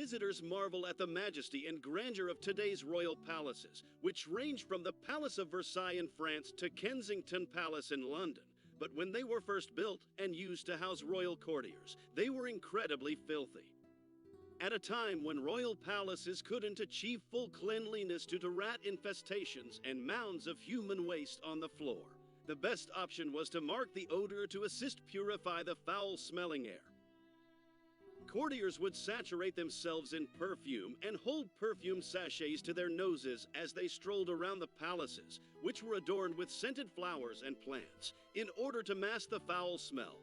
visitors marvel at the majesty and grandeur of today's royal palaces, which range from the Palace of Versailles in France to Kensington Palace in London. But when they were first built and used to house royal courtiers, they were incredibly filthy. At a time when royal palaces couldn't achieve full cleanliness due to rat infestations and mounds of human waste on the floor, the best option was to mark the odor to assist purify the foul-smelling air. Courtiers would saturate themselves in perfume and hold perfume sachets to their noses as they strolled around the palaces, which were adorned with scented flowers and plants, in order to mask the foul smell.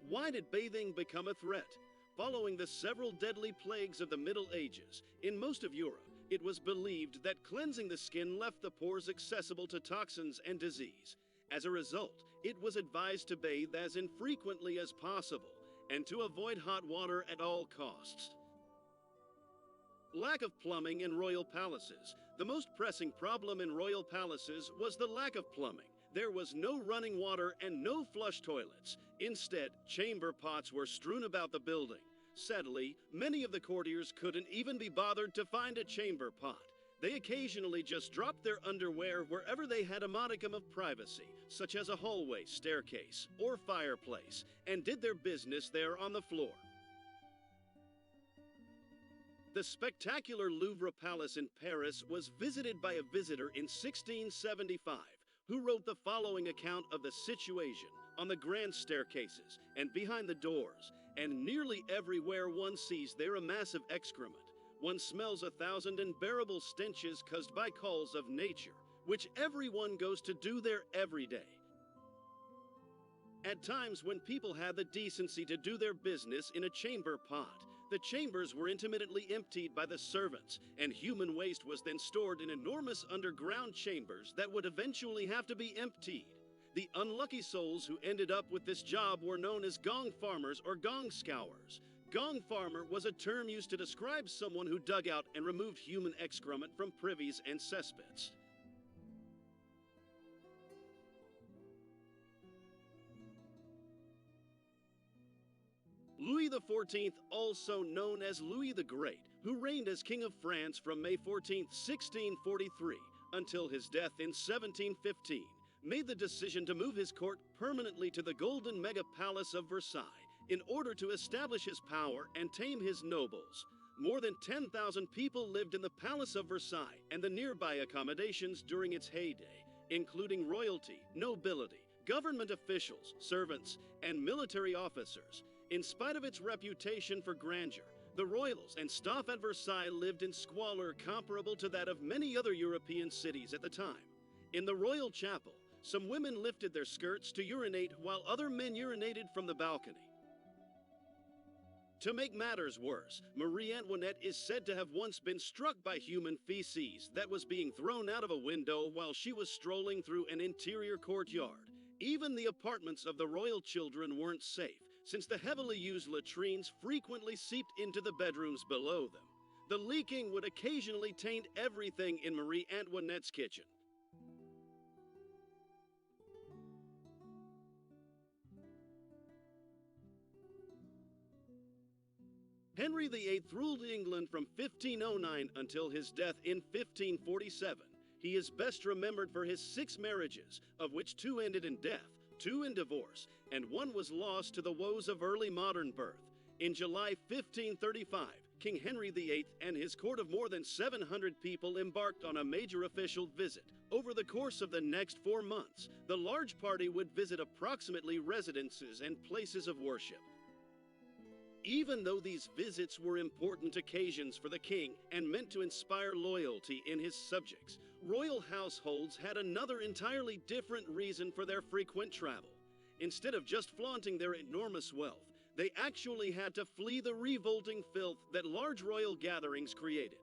Why did bathing become a threat? Following the several deadly plagues of the Middle Ages, in most of Europe, it was believed that cleansing the skin left the pores accessible to toxins and disease. As a result, it was advised to bathe as infrequently as possible, and to avoid hot water at all costs. Lack of plumbing in royal palaces. The most pressing problem in royal palaces was the lack of plumbing. There was no running water and no flush toilets. Instead, chamber pots were strewn about the building. Sadly, many of the courtiers couldn't even be bothered to find a chamber pot. They occasionally just dropped their underwear wherever they had a modicum of privacy, such as a hallway, staircase, or fireplace, and did their business there on the floor. The spectacular Louvre Palace in Paris was visited by a visitor in 1675, who wrote the following account of the situation on the grand staircases and behind the doors, and nearly everywhere one sees there a massive excrement. One smells 1,000 unbearable stenches caused by calls of nature, which everyone goes to do there every day. At times when people had the decency to do their business in a chamber pot, the chambers were intermittently emptied by the servants, and human waste was then stored in enormous underground chambers that would eventually have to be emptied. The unlucky souls who ended up with this job were known as gong farmers or gong scourers. Gong farmer was a term used to describe someone who dug out and removed human excrement from privies and cesspits. Louis XIV, also known as Louis the Great, who reigned as King of France from May 14, 1643, until his death in 1715, made the decision to move his court permanently to the golden mega palace of Versailles in order to establish his power and tame his nobles. More than 10,000 people lived in the Palace of Versailles and the nearby accommodations during its heyday, including royalty, nobility, government officials, servants, and military officers. In spite of its reputation for grandeur, the royals and staff at Versailles lived in squalor comparable to that of many other European cities at the time. In the royal chapel, some women lifted their skirts to urinate while other men urinated from the balcony. To make matters worse, Marie Antoinette is said to have once been struck by human feces that was being thrown out of a window while she was strolling through an interior courtyard. Even the apartments of the royal children weren't safe, since the heavily used latrines frequently seeped into the bedrooms below them. The leaking would occasionally taint everything in Marie Antoinette's kitchen. Henry VIII ruled England from 1509 until his death in 1547. He is best remembered for his 6 marriages, of which 2 ended in death, 2 in divorce, and 1 was lost to the woes of early modern birth. In July 1535, King Henry VIII and his court of more than 700 people embarked on a major official visit. Over the course of the next 4 months, the large party would visit approximately residences and places of worship. Even though these visits were important occasions for the king and meant to inspire loyalty in his subjects, royal households had another entirely different reason for their frequent travel. Instead of just flaunting their enormous wealth, they actually had to flee the revolting filth that large royal gatherings created.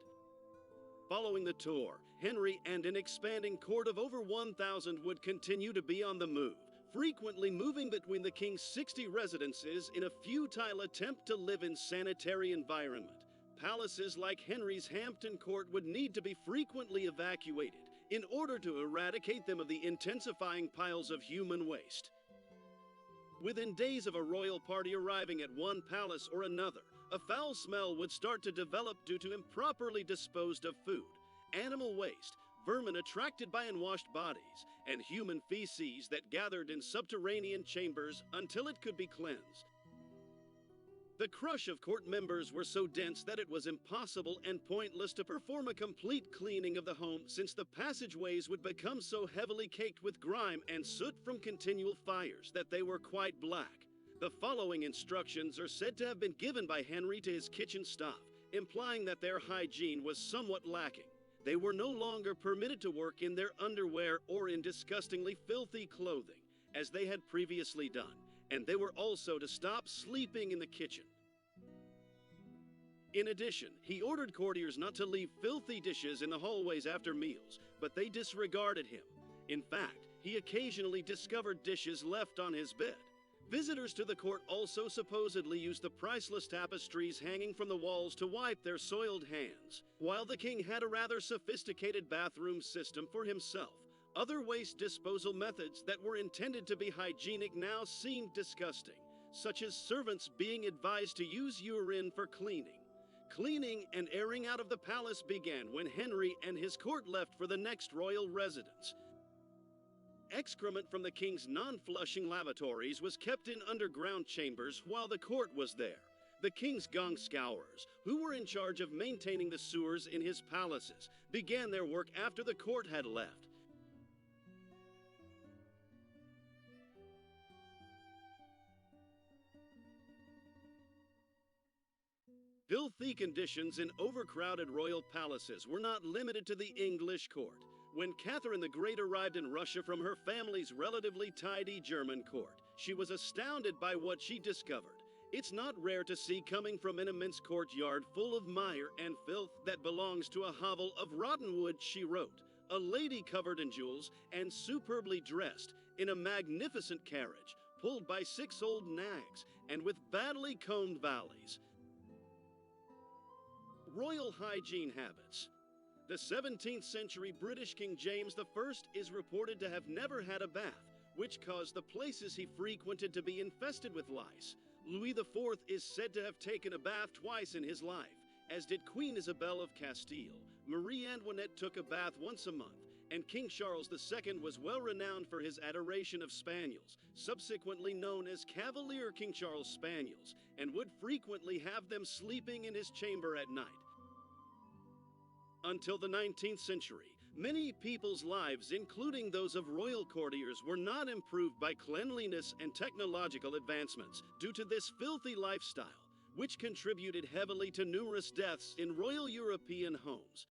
Following the tour, Henry and an expanding court of over 1,000 would continue to be on the move, frequently moving between the king's 60 residences in a futile attempt to live in sanitary environment. Palaces like Henry's Hampton Court would need to be frequently evacuated in order to eradicate them of the intensifying piles of human waste. Within days of a royal party arriving at one palace or another, A foul smell would start to develop due to improperly disposed of food, animal waste, vermin attracted by unwashed bodies, and human feces that gathered in subterranean chambers until it could be cleansed. The crush of court members were so dense that it was impossible and pointless to perform a complete cleaning of the home, since the passageways would become so heavily caked with grime and soot from continual fires that they were quite black. The following instructions are said to have been given by Henry to his kitchen staff, implying that their hygiene was somewhat lacking. They were no longer permitted to work in their underwear or in disgustingly filthy clothing, as they had previously done, and they were also to stop sleeping in the kitchen. In addition, he ordered courtiers not to leave filthy dishes in the hallways after meals, but they disregarded him. In fact, he occasionally discovered dishes left on his bed. Visitors to the court also supposedly used the priceless tapestries hanging from the walls to wipe their soiled hands. While the king had a rather sophisticated bathroom system for himself, other waste disposal methods that were intended to be hygienic now seemed disgusting, such as servants being advised to use urine for cleaning. Cleaning and airing out of the palace began when Henry and his court left for the next royal residence. Excrement from the king's non-flushing lavatories was kept in underground chambers while the court was there. The king's gong scourers, who were in charge of maintaining the sewers in his palaces, began their work after the court had left. Filthy conditions in overcrowded royal palaces were not limited to the English court. When Catherine the Great arrived in Russia from her family's relatively tidy German court, she was astounded by what she discovered. It's not rare to see coming from an immense courtyard full of mire and filth that belongs to a hovel of rotten wood, she wrote, a lady covered in jewels and superbly dressed in a magnificent carriage, pulled by 6 old nags and with badly combed valleys. Royal hygiene habits. The 17th century British King James I is reported to have never had a bath, which caused the places he frequented to be infested with lice. Louis IV is said to have taken a bath twice in his life, as did Queen Isabel of Castile. Marie Antoinette took a bath once a month, and King Charles II was well renowned for his adoration of spaniels, subsequently known as Cavalier King Charles Spaniels, and would frequently have them sleeping in his chamber at night. Until the 19th century, many people's lives, including those of royal courtiers, were not improved by cleanliness and technological advancements due to this filthy lifestyle, which contributed heavily to numerous deaths in royal European homes.